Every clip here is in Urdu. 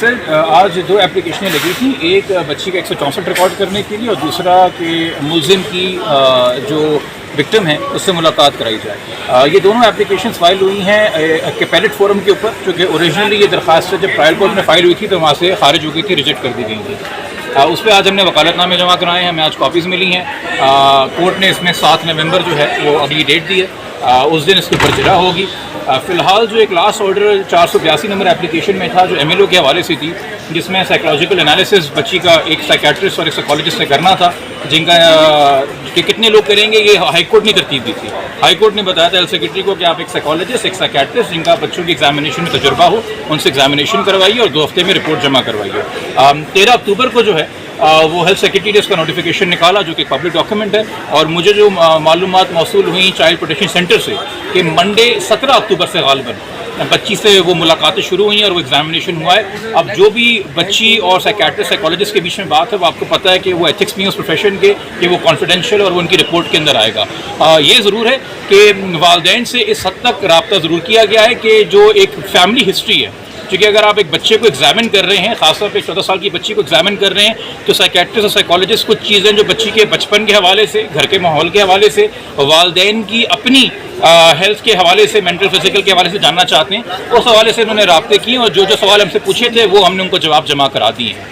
سر آج دو اپلیکیشنیں لگی تھیں، ایک بچی کا 164 ریکارڈ کرنے کے لیے اور دوسرا کہ ملزم کی جو وکٹم ہے اس سے ملاقات کرائی جائے. یہ دونوں اپلیکیشنز فائل ہوئی ہیں پیلٹ فورم کے اوپر، چونکہ اوریجنلی یہ درخواست جب ٹرائل کورٹ میں فائل ہوئی تھی تو وہاں سے خارج ہو گئی تھی، ریجیکٹ کر دی گئی تھی. اس پہ آج ہم نے وکالت نامے جمع کرائے ہیں، ہمیں آج کاپیز ملی ہیں. کورٹ نے اس میں 7 نومبر جو ہے وہ اگلی ڈیٹ دی ہے، اس دن اس کے اوپر جرا ہوگی. فی الحال جو ایک لاسٹ آرڈر 482 نمبر اپلیکیشن میں تھا جو ایم ایل او کے حوالے سے تھی، جس میں سائیکولوجیکل انالیسس بچی کا ایک سائیکیٹرسٹ اور ایک سائیکالوجسٹ سے کرنا تھا، جن کا کہ کتنے لوگ کریں گے یہ ہائی کورٹ نے ترتیب دی تھی. ہائی کورٹ نے بتایا تھا ہیلتھ سیکرٹری کو کہ آپ ایک سائیکالوجسٹ ایک سائیکیٹرسٹ جن کا بچوں کی ایگزامینیشن میں تجربہ ہو ان سے ایگزامینیشن کروائیے اور 2 ہفتے میں رپورٹ جمع کروائیے. 13 اکتوبر کو جو ہے وہ ہیلتھ سیکرٹری نے اس کا نوٹیفیکیشن نکالا جو کہ پبلک ڈاکیومنٹ ہے، اور مجھے جو معلومات موصول ہوئیں چائلڈ پروٹیکشن سینٹر سے کہ منڈے 17 اکتوبر سے غالباً بچی سے وہ ملاقاتیں شروع ہوئی ہیں اور وہ ایگزامینیشن ہوا ہے. اب جو بھی بچی اور سائیکیٹرسٹ سائیکالوجسٹ کے بیچ میں بات ہے وہ آپ کو پتہ ہے کہ وہ ایتھکس میں اس پروفیشن کے کہ وہ کانفیڈینشیل اور وہ ان کی رپورٹ کے اندر آئے گا. یہ ضرور ہے کہ والدین سے اس حد تک رابطہ ضرور کیا گیا ہے کہ جو ایک فیملی ہسٹری ہے، کیونکہ اگر آپ ایک بچے کو ایگزامن کر رہے ہیں، خاص طور پہ 14 سال کی بچی کو ایگزامن کر رہے ہیں، تو سائیکیٹرسٹ اور سائیکالوجسٹ کچھ چیزیں جو بچی کے بچپن کے حوالے سے، گھر کے ماحول کے حوالے سے، والدین کی اپنی ہیلتھ کے حوالے سے، مینٹل فزیکل کے حوالے سے جاننا چاہتے ہیں، اس حوالے سے انہوں نے رابطے کیے اور جو سوال ہم سے پوچھے تھے وہ ہم نے ان کو جواب جمع کرا دیے ہیں.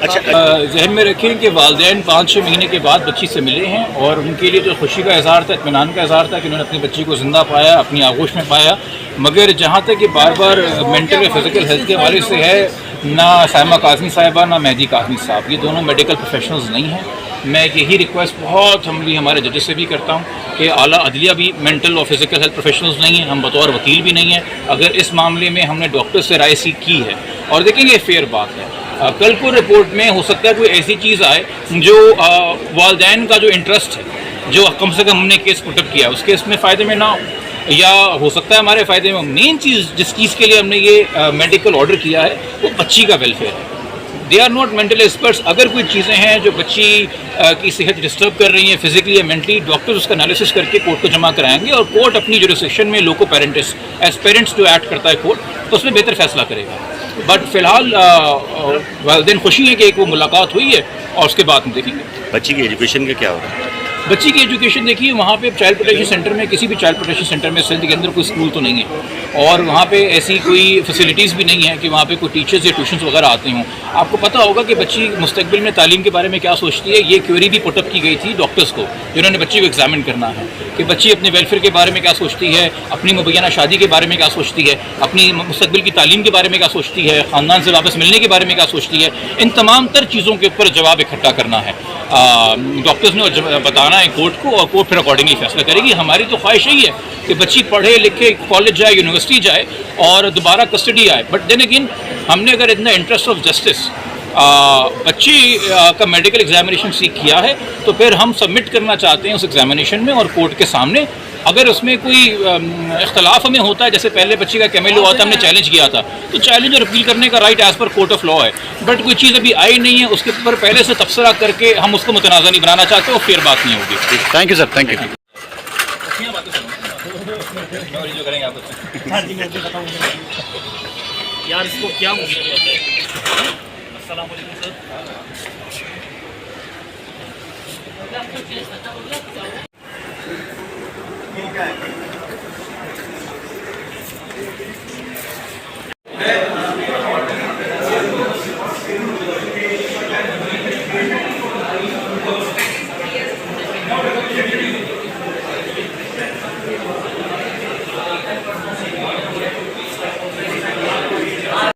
اچھا، ذہن میں رکھیں کہ والدین 5-6 مہینے کے بعد بچی سے ملے ہیں اور ان کے لیے جو خوشی کا اظہار تھا، اطمینان کا اظہار تھا کہ انہوں نے اپنی بچی کو زندہ پایا، اپنی آغوش میں پایا. مگر جہاں تک یہ بار بار مینٹل اور فزیکل ہیلتھ کے حوالے سے ہے، نہ سائمہ کاظمی صاحبہ نہ مہدی کاظمی صاحب یہ دونوں میڈیکل پروفیشنلز نہیں ہیں. میں یہی ریکویسٹ بہت ہمبلی ہمارے ججز سے بھی کرتا ہوں کہ اعلیٰ عدلیہ بھی مینٹل اور فزیکل ہیلتھ پروفیشنلز نہیں ہیں، ہم بطور وکیل بھی نہیں ہیں. اگر اس معاملے میں ہم نے ڈاکٹر سے رائے سیکھ کی ہے، اور دیکھیں گے فیئر بات ہے، کل کو رپورٹ میں ہو سکتا ہے کوئی ایسی چیز آئے جو والدین کا جو انٹرسٹ ہے، جو کم سے کم ہم نے کیس پٹ اپ کیا اس کیس میں فائدے میں نہ ہو، یا ہو سکتا ہے ہمارے فائدے میں. مین چیز جس چیز کے لیے ہم نے یہ میڈیکل آرڈر کیا ہے وہ بچی کا ویلفیئر ہے. They are not mental experts. اگر کوئی چیزیں ہیں جو بچی کی صحت ڈسٹرب کر رہی ہیں فزیکلی یا مینٹلی، ڈاکٹر اس کا انالیسس کر کے کورٹ کو جمع کرائیں گے اور کورٹ اپنی جوریسڈکشن میں لوکو پیرنٹس ایز پیرنٹس جو ایکٹ کرتا ہے کورٹ، تو اس میں بہتر فیصلہ کرے گا. بٹ فی الحال والدین خوشی ہے کہ ایک وہ ملاقات ہوئی ہے اور اس کے بعد ہم دیکھیں گے. بچی کی ایجوکیشن کا کیا ہو رہا ہے؟ بچی کی ایجوکیشن دیکھیے، وہاں پہ چائلڈ پروٹیکشن سینٹر میں کسی بھی چائلڈ پروٹیکشن سینٹر میں سندھ کے اندر کوئی اسکول تو نہیں ہے، اور وہاں پہ ایسی کوئی فیسلٹیز بھی نہیں ہے کہ وہاں پہ کوئی ٹیچرز یا ٹیوشنز وغیرہ آتے ہوں. آپ کو پتہ ہوگا کہ بچی مستقبل میں تعلیم کے بارے میں کیا سوچتی ہے. یہ کیوری بھی پٹ اپ کی گئی تھی ڈاکٹرز کو جنہوں نے بچی کو ایگزامن کرنا ہے کہ بچی اپنے ویلفیئر کے بارے میں کیا سوچتی ہے، اپنی مبینہ شادی کے بارے میں کیا سوچتی ہے، اپنی مستقبل کی تعلیم کے بارے میں کیا سوچتی ہے، خاندان سے واپس ملنے کے بارے میں کیا سوچتی ہے. ان تمام تر چیزوں کے اوپر جواب اکٹھا کرنا ہے ڈاکٹرز نے بتانا ہے کورٹ کو، اور کورٹ پھر اکارڈنگلی فیصلہ کرے گی. ہماری تو خواہش یہی ہے کہ بچی پڑھے لکھے، کالج جائے، یونیورسٹی جائے اور دوبارہ کسٹڈی آئے. بٹ دین اگین ہم نے اگر اتنا انٹرسٹ آف جسٹس بچی کا میڈیکل ایگزامینیشن سیکھ کیا ہے تو پھر ہم سبمٹ کرنا چاہتے ہیں اس ایگزامینیشن میں اور کورٹ کے سامنے. اگر اس میں کوئی اختلاف ہمیں ہوتا ہے، جیسے پہلے بچی کا کیمیلو ہوا تھا ہم نے چیلنج کیا تھا، تو چیلنج اور اپیل کرنے کا right as per court of law ہے. بٹ کوئی چیز ابھی آئی نہیں ہے، اس کے اوپر پہلے سے تبصرہ کر کے ہم اس کو متنازع نہیں بنانا چاہتے، وہ فیئر بات نہیں ہوگی. Thank you sir, thank you. یار اس کو کیا السلام علیکم سر.